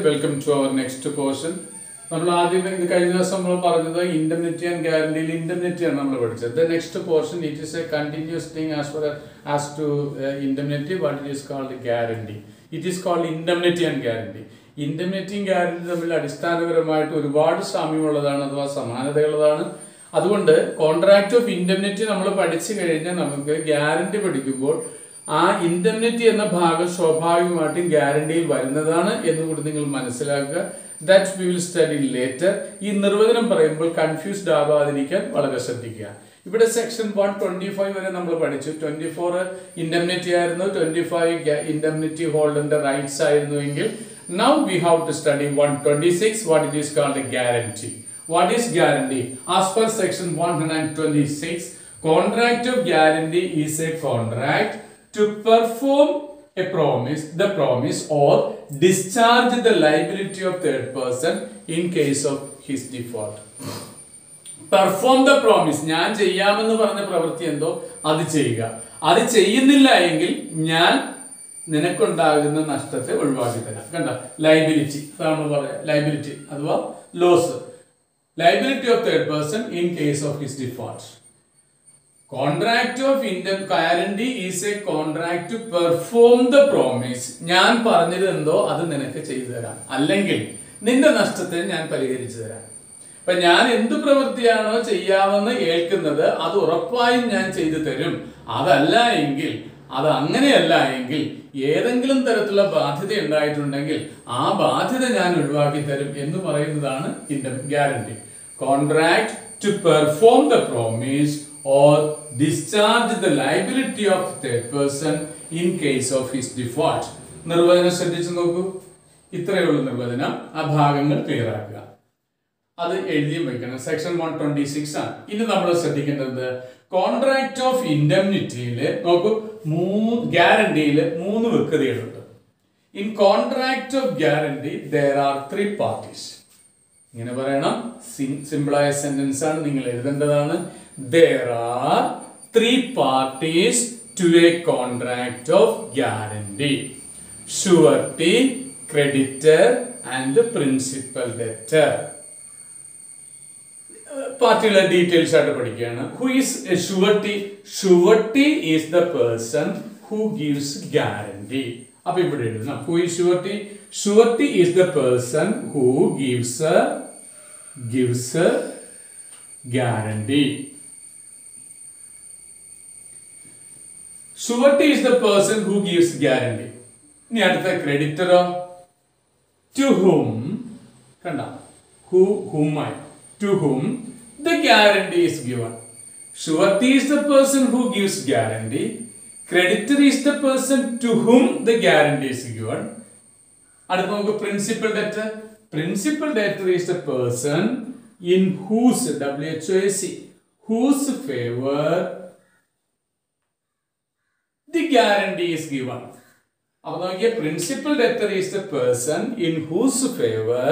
welcome to our next portion. നമ്മൾ ആദ്യം കഴിഞ്ഞ ദിവസം നമ്മൾ പറഞ്ഞത് indemnity and guarantee indemnity ആണ് നമ്മൾ പഠിച്ചത്. The next portion it is a continuous thing as far as to indemnity, what it is called guarantee. It is called indemnity and guarantee. Indemnity and guarantee തമ്മിൽ അടിസ്ഥാനപരമായിട്ട് ഒരുപാട് സാമ്യമുള്ളതാണ് അഥവാ സമാനതയുള്ളതാണ്. അതുകൊണ്ട് contract of indemnity നമ്മൾ പഠിച്ചു കഴിഞ്ഞാൽ നമുക്ക് ഗ്യാരണ്ടി പഠിക്കുമ്പോൾ ആ ഇൻഡെംനിറ്റി എന്ന ഭാഗം സ്വാഭാവികമായിട്ടും ഗ്യാരണ്ടിയിൽ വരുന്നതാണ് എന്നുകൂടി നിങ്ങൾ മനസ്സിലാക്കുക. That we will study later. ഈ നിർവചനം പറയുമ്പോൾ കൺഫ്യൂസ്ഡ് ആവാതിരിക്കാൻ വളരെ ശ്രദ്ധിക്കുക. ഇവിടെ സെക്ഷൻ 125 വരെ നമ്മൾ പഠിച്ചു. 24 ഇൻഡെംനിറ്റി ആയിരുന്നു, 25 ഇൻഡെംനിറ്റി ഹോൾഡറിന്റെ റൈറ്റ്സ് ആയിരുന്നു എങ്കിൽ now we have to study 126 what it is called a guarantee. What is guarantee? As per section 126, contract of guarantee is a contract to perform a promise, the promise or discharge the liability of third person in case of his default. Perform the promise. ഞാൻ ചെയ്യാമെന്ന് പറഞ്ഞ പ്രവൃത്തി എന്തോ അത് ചെയ്യുക. അത് ചെയ്യുന്നില്ല എങ്കിൽ ഞാൻ നിനക്കുണ്ടാകുന്ന നഷ്ടത്തെ ഒഴിവാക്കി തരാം. കണ്ട, ലൈബിലിറ്റി അതാണ് പറയാ, ലൈബിലിറ്റി അഥവാ loss. Liability of third person in case of his default. Contract of guarantee is a contract to perform the promise. ഞാൻ പറഞ്ഞത് എന്തോ അത് നിനക്ക് ചെയ്തു തരാം, അല്ലെങ്കിൽ നിന്റെ നഷ്ടത്തെ ഞാൻ പരിഹരിച്ചു തരാം. അപ്പൊ ഞാൻ എന്ത് പ്രവൃത്തിയാണോ ചെയ്യാമെന്ന് ഏൽക്കുന്നത് അത് ഉറപ്പായും ഞാൻ ചെയ്തു തരും. അതല്ല എങ്കിൽ, അത് അങ്ങനെയല്ല എങ്കിൽ ഏതെങ്കിലും തരത്തിലുള്ള ബാധ്യത ഉണ്ടായിട്ടുണ്ടെങ്കിൽ ആ ബാധ്യത ഞാൻ ഒഴിവാക്കി തരും എന്ന് പറയുന്നതാണ് guarantee. Contract to perform the promise or discharge the liability of the third person in case of his default. നിർവചനം ശ്രദ്ധിച്ചു നോക്കൂ. ഇത്രയുള്ള നിർവചനം, ആ ഭാഗങ്ങൾ ക്ലിയർ ആക്കുക. അത് എഴുതിയും വെക്കണം. സെക്ഷൻ 126 ആണ്. ഇനി നമ്മൾ ശ്രദ്ധിക്കേണ്ടത് കോൺട്രാക്ട് ഓഫ് ഇൻഡെംനിറ്റിയിൽ നോക്കൂ, ഗ്യാരണ്ടിയിൽ 3 വ്യക്തതകളുണ്ട്. In contract of guarantee there are 3 parties. ഇങ്ങനെ പറയണം, സിമ്പിളായ സെന്റൻസ് ആണ്, നിങ്ങൾ എഴുതേണ്ടതാണ്. There are 3 parties to a contract of guarantee: surety, creditor and principal debtor. പാർട്ടിയുടെ ഡീറ്റെയിൽസ് ആയിട്ട് പഠിക്കുകയാണ്. Who is a surety? Surety is the person who gives guarantee. അപ്പൊ ഇവിടെ എഴുതണം, who is surety? Surety is the person who gives a guarantee. Surety is the person who gives guarantee. ഇനി അടുത്ത ക്രെഡിറ്ററോ? To whom, കണ്ട, to whom the guarantee is given. Surety is the person who gives guarantee. Creditor is the person to whom the guarantee is given. അടുത്ത നമുക്ക് principal debtor. Principal debtor is the person in whose whose favor the guarantee is given. അപ്പോൾ നോക്കിയേ, principal debtor is the person in whose favor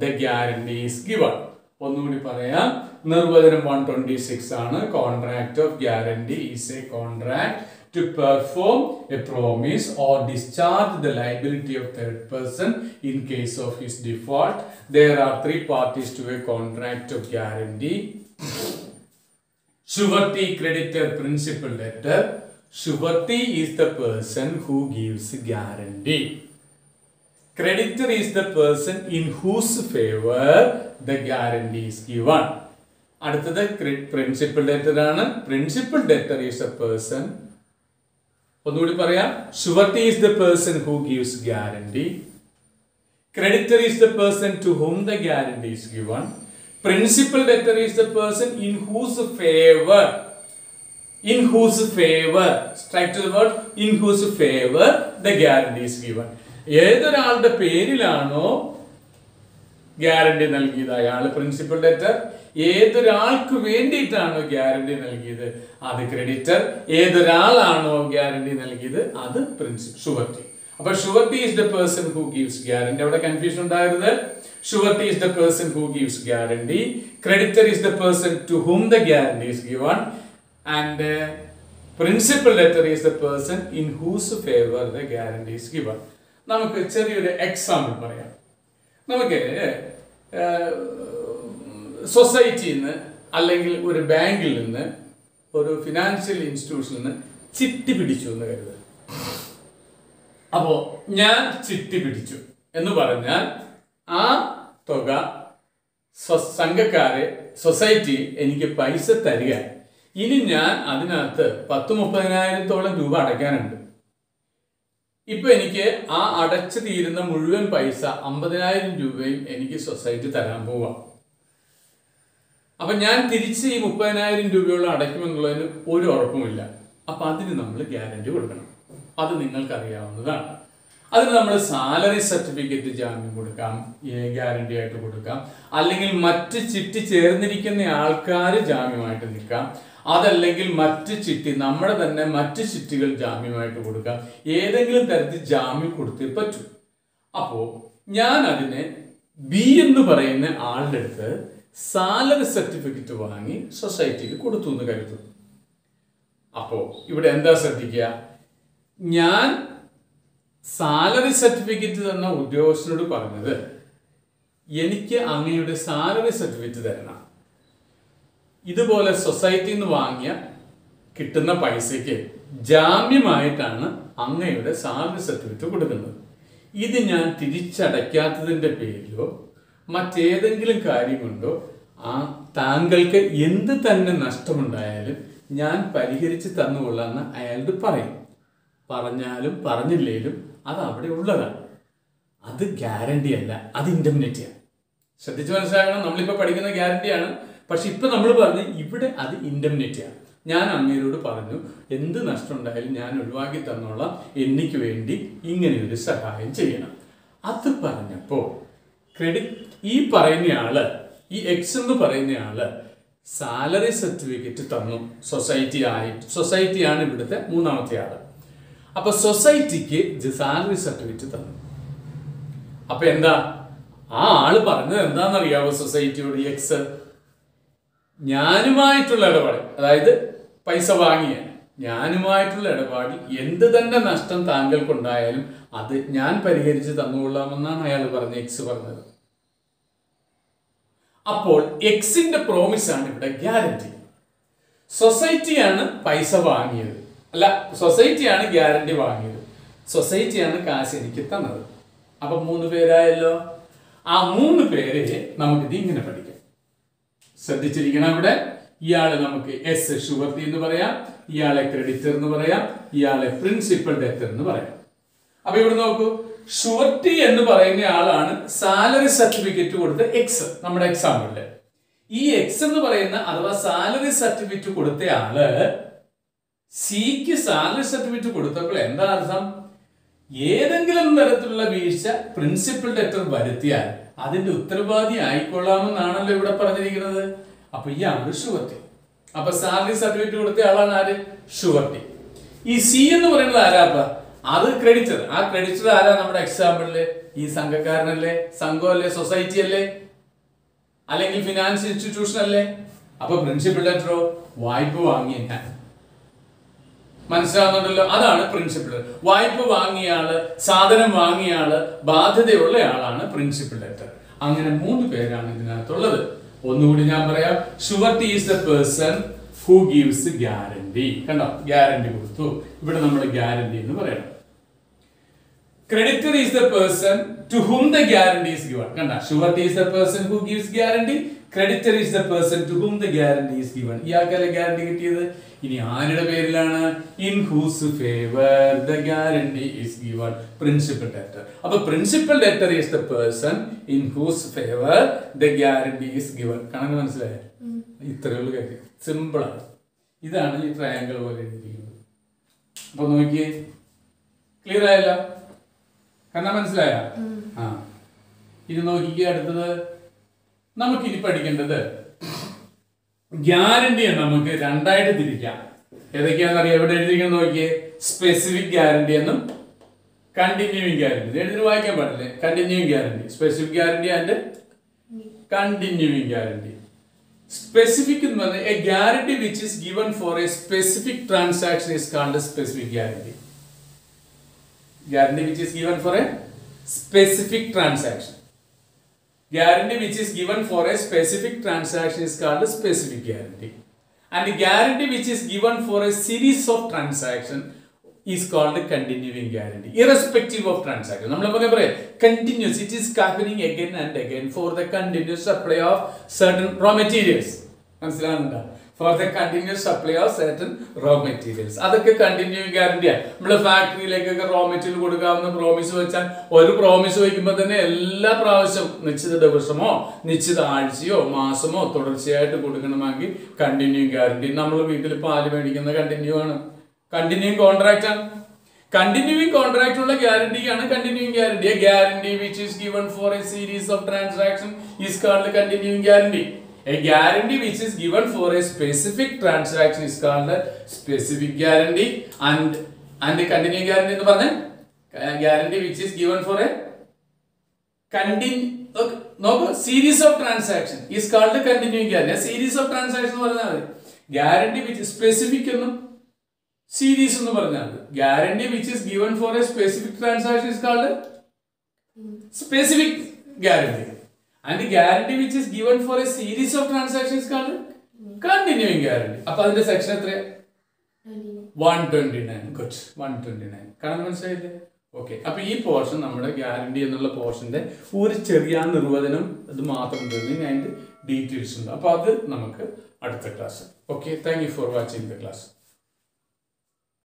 the guarantee is given. ഒന്നുകൂടി പറയാം, നിർവചനം 126 ആണ്. Contract of guarantee is a contract to perform a promise or discharge the liability of third person in case of his default. There are 3 parties to a contract of guarantee: surety, creditor, principal debtor. Surety is the person who gives guarantee. Creditor is the person in whose favor the guarantee is given. അടുത്തത് principal debtor ആണ്. Principal debtor is a person, ഒന്നുകൂടി പറയാം, surety is the person who gives guarantee. Creditor is the person to whom the guarantee is given. Principal debtor is the person in whose favor, strike to the word, in whose favor the guarantee is given. ഏതൊരാളുടെ പേരിലാണോ ഗ്യാരണ്ടി നൽകിയത് അയാൾ principal debtor. ഏതൊരാൾക്ക് വേണ്ടിയിട്ടാണോ guarantee നൽകിയത് അത് creditor. ഏതൊരാളാണോ guarantee നൽകിയത് അത് ഷുവർട്ടി. അപ്പൊ surety is the person who gives guarantee. അവിടെ കൺഫ്യൂഷൻ ഉണ്ടായിരുന്നത്. Surety is the person who gives guarantee. Creditor is the person to whom the guarantee is given. And principal debtor is the person in whose favour the guarantee is given. നമുക്ക് ചെറിയൊരു example പറയാം. നമുക്ക് സൊസൈറ്റിയിൽ നിന്ന് അല്ലെങ്കിൽ ഒരു ബാങ്കിൽ നിന്ന് ഒരു ഫിനാൻഷ്യൽ ഇൻസ്റ്റിറ്റ്യൂഷനിൽ നിന്ന് ചിട്ടി പിടിച്ചു എന്ന് കരുതുക. അപ്പോൾ ഞാൻ ചിട്ടി പിടിച്ചു എന്ന് പറഞ്ഞാൽ ആ തുക സംഘക്കാരെ സൊസൈറ്റി എനിക്ക് പൈസ തരിക. ഇനി ഞാൻ അതിനകത്ത് 10-30,000 രൂപ അടയ്ക്കാനുണ്ട്. ഇപ്പൊ എനിക്ക് ആ അടച്ചു തീരുന്ന മുഴുവൻ പൈസ 50,000 രൂപയും എനിക്ക് സൊസൈറ്റി തരാൻ പോവാം. അപ്പൊ ഞാൻ തിരിച്ച് ഈ 30,000 രൂപയോളം അടയ്ക്കുമെന്നുള്ളതിന് ഒരു ഉറപ്പുമില്ല. അപ്പൊ അതിന് നമ്മൾ ഗ്യാരണ്ടി കൊടുക്കണം. അത് നിങ്ങൾക്കറിയാവുന്നതാണ്. അതിന് നമ്മൾ സാലറി സർട്ടിഫിക്കറ്റ് ജാമ്യം കൊടുക്കാം, ഗ്യാരണ്ടി ആയിട്ട് കൊടുക്കാം, അല്ലെങ്കിൽ മറ്റ് ചിട്ടി ചേർന്നിരിക്കുന്ന ആൾക്കാർ ജാമ്യമായിട്ട് നിൽക്കാം, അതല്ലെങ്കിൽ മറ്റ് ചിട്ടി നമ്മുടെ തന്നെ മറ്റ് ചിട്ടികൾ ജാമ്യമായിട്ട് കൊടുക്കാം. ഏതെങ്കിലും തരത്തിൽ ജാമ്യം കൊടുത്തേ പറ്റൂ. അപ്പോൾ ഞാൻ അതിനെ ബി എന്ന് പറയുന്ന ആളുടെ അടുത്ത് സാലറി സർട്ടിഫിക്കറ്റ് വാങ്ങി സൊസൈറ്റിക്ക് കൊടുത്തു എന്ന് കരുതുന്നു. അപ്പോൾ ഇവിടെ എന്താ ശ്രദ്ധിക്കുക, ഞാൻ സാലറി സർട്ടിഫിക്കറ്റ് തന്ന ഉദ്യോഗസ്ഥനോട് പറഞ്ഞത് എനിക്ക് അങ്ങയുടെ സാലറി സർട്ടിഫിക്കറ്റ് തരണം. ഇതുപോലെ സൊസൈറ്റിയിൽ നിന്ന് വാങ്ങിയ കിട്ടുന്ന പൈസയ്ക്ക് ജാമ്യമായിട്ടാണ് അങ്ങയുടെ സാലറി സർട്ടിഫിക്കറ്റ് കൊടുക്കുന്നത്. ഇത് ഞാൻ തിരിച്ചടയ്ക്കാത്തതിൻ്റെ പേരിലോ മറ്റേതെങ്കിലും കാര്യം കൊണ്ടോ താങ്കൾക്ക് എന്ത് തന്നെ നഷ്ടമുണ്ടായാലും ഞാൻ പരിഹരിച്ച് തന്നുകൊള്ളാമെന്ന് അയാളോട് പറയും. പറഞ്ഞാലും പറഞ്ഞില്ലേലും അത് അവിടെ ഉള്ളതാണ്. അത് ഗ്യാരണ്ടി അല്ല, അത് ഇൻഡെംനിറ്റിയാണ്. ശ്രദ്ധിച്ച് മനസ്സിലാക്കണം. നമ്മളിപ്പോൾ പഠിക്കുന്ന ഗ്യാരണ്ടിയാണ്, പക്ഷെ ഇപ്പം നമ്മൾ പറഞ്ഞ് ഇവിടെ അത് ഇൻഡെംനിറ്റിയാണ്. ഞാൻ അങ്ങേരോട് പറഞ്ഞു എന്ത് നഷ്ടം ഉണ്ടായാലും ഞാൻ ഒഴിവാക്കി തന്നോളാം, എനിക്ക് വേണ്ടി ഇങ്ങനെയൊരു സഹായം ചെയ്യണം. അത് പറഞ്ഞപ്പോൾ ഈ പറയുന്നയാള്, ഈ എക്സ് എന്ന് പറയുന്നയാള് സാലറി സർട്ടിഫിക്കറ്റ് തന്നു. സൊസൈറ്റിയാണ് ഇവിടുത്തെ മൂന്നാമത്തെ ആള്. അപ്പൊ സൊസൈറ്റിക്ക് സാലറി സർട്ടിഫിക്കറ്റ് തന്നു. അപ്പൊ എന്താ ആ ആള് പറഞ്ഞത് എന്താണെന്നറിയാവോ? സൊസൈറ്റിയോട് എക്സ് ഞാനുമായിട്ടുള്ള ഇടപാട്, അതായത് പൈസ വാങ്ങിയ ഞാനുമായിട്ടുള്ള ഇടപാടിൽ എന്ത് തന്നെ നഷ്ടം താങ്കൾക്കുണ്ടായാലും അത് ഞാൻ പരിഹരിച്ച് തന്നുകൊള്ളാമെന്നാണ് അയാൾ പറഞ്ഞത്, എക്സ് പറഞ്ഞത്. അപ്പോൾ എക്സിന്റെ പ്രോമിസ് ആണ് ഇവിടെ ഗ്യാരണ്ടി. സൊസൈറ്റിയാണ് പൈസ വാങ്ങിയത്, അല്ല സൊസൈറ്റിയാണ് ഗ്യാരണ്ടി വാങ്ങിയത്, സൊസൈറ്റിയാണ് കാശ് എനിക്ക് തന്നത്. അപ്പൊ 3 പേരായല്ലോ. ആ 3 പേരെ നമുക്കിത് ഇങ്ങനെ പഠിക്കാം. ശ്രദ്ധിച്ചിരിക്കണം. ഇവിടെ ഇയാളെ നമുക്ക് എസ് ഷുവർട്ടി എന്ന് പറയാം, ഇയാളെ ക്രെഡിറ്റർ എന്ന് പറയാം, ഇയാളെ പ്രിൻസിപ്പൽ ഡെറ്റർ എന്ന് പറയാം. അപ്പൊ ഇവിടെ നോക്കൂ, ഷുവർട്ടി എന്ന് പറയുന്ന ആളാണ് സാലറി സർട്ടിഫിക്കറ്റ് കൊടുത്ത എക്സ്. നമ്മുടെ എക്സാമ്പിളില് ഈ എക്സ് എന്ന് പറയുന്ന അഥവാ സാലറി സർട്ടിഫിക്കറ്റ് കൊടുത്ത ആള് സിക്ക് സാലറി സർട്ടിഫിക്കറ്റ് കൊടുത്തപ്പോൾ എന്താ അർത്ഥം? ഏതെങ്കിലും തരത്തിലുള്ള വീഴ്ച പ്രിൻസിപ്പൽ ഡെറ്റർ വരുത്തിയാൽ അതിന്റെ ഉത്തരവാദി ആയിക്കൊള്ളാമെന്നാണല്ലോ ഇവിടെ പറഞ്ഞിരിക്കുന്നത്. അപ്പൊ ഇയാള് ഷുവർട്ടി. അപ്പൊ സാലറി സർട്ടിഫിക്കറ്റ് കൊടുത്ത ആളാണ് ആര്? ഷുവർട്ടി. ഈ സി എന്ന് പറയുന്നത് ആരാപ്പ? അത് ക്രെഡിറ്റർ. ആ ക്രെഡിറ്റർ ആരാ? നമ്മുടെ എക്സാമ്പിളില് ഈ സംഘക്കാരനല്ലേ, സംഘമല്ലേ, സൊസൈറ്റി അല്ലേ, അല്ലെങ്കിൽ ഫിനാൻസ് ഇൻസ്റ്റിറ്റ്യൂഷൻ അല്ലേ? അപ്പൊ പ്രിൻസിപ്പൽ ഡെറ്ററോ? വായ്പ വാങ്ങിയ ഞാൻ. മനസ്സിലാവുന്നുണ്ടല്ലോ? അതാണ് പ്രിൻസിപ്പൽ. വായ്പ വാങ്ങിയ ആള്, സാധനം വാങ്ങിയ ആള്, ബാധ്യതയുള്ള ആളാണ് പ്രിൻസിപ്പൽ ഡെറ്റർ. അങ്ങനെ 3 പേരാണ് ഇതിനകത്തുള്ളത്. ഒന്നുകൂടി ഞാൻ പറയാം. Surety is the person who gives guarantee. കണ്ടോ, ഗ്യാരണ്ടി കൊടുത്തു. ഇവിടെ നമ്മൾ ഗ്യാരണ്ടി എന്ന് പറയണം. Creditor is the person to whom the guarantee is given. കണ്ട, surety is the person who gives guarantee, creditor is the person to whom the guarantee is given. ഇയാൾക്കല്ലേ guarantee കിട്ടിയത്? ഇനി ആരുടെ പേരിലാണ്? In whose favour the guarantee is given, principal debtor. അപ്പൊ principal debtor is the person in whose favour the guarantee is given. കണക്ക് മനസ്സിലായോ? ഇത്രയുള്ള കാര്യം, സിമ്പിളാണ്. ഇതാണ് ഈ ട്രയാങ്കിൾ പോലെ എഴുതിയിരിക്കുന്നത്. അപ്പൊ നോക്കിയേ, ക്ലിയർ ആയല്ലോ? കാരണം മനസ്സിലായ? ആ, ഇത് നോക്കിക്കേ. അടുത്തത് നമുക്കിനി പഠിക്കേണ്ടത് ഗ്യാരണ്ടിയെ നമുക്ക് 2ആയിട്ട് തിരിക്കാം. ഏതൊക്കെയാണെന്നറിയാം? എവിടെ എഴുതിയിരിക്കുന്നത് നോക്കിയേ. സ്പെസിഫിക് ഗ്യാരണ്ടി എന്നും കണ്ടിന്യൂയിങ് ഗ്യാരണ്ടി. എഴുതി വായിക്കാൻ പാടില്ലേ? Continuing guarantee, specific guarantee and continuing guarantee. Specific എന്ന് പറഞ്ഞാൽ A guarantee which is given for A specific transaction is called specific guarantee. Guarantee which is given for a specific transaction. Guarantee which is given for a specific transaction is called a specific guarantee. And guarantee which is given for a series of transactions is called a continuing guarantee, irrespective of transaction. Continuous, it is happening again and again for the continuous supply of certain raw materials. For the continuous supply of certain raw materials. That's a continuing guarantee. We have a factory like a raw material promise. One promise is continuing guarantee. Continuing contract. Continuing contract is guarantee. Continuing guarantee. A guarantee which is given for a series of transactions is called a continuing guarantee. A guarantee which is given for a specific transaction is called a specific guarantee. And the continuing guarantee is a guarantee which is given for a series of transactions is called a continuing guarantee. A series of transactions guarantee which is specific series. Guarantee which is given for a specific transaction is called a specific guarantee. And the guarantee which is given for a series of transactions is called continuing guarantee. Now, the section 129. Good. 129. Okay. Now, this portion, we guarantee portion, we details. Now, we class. Okay. Thank you for watching the class.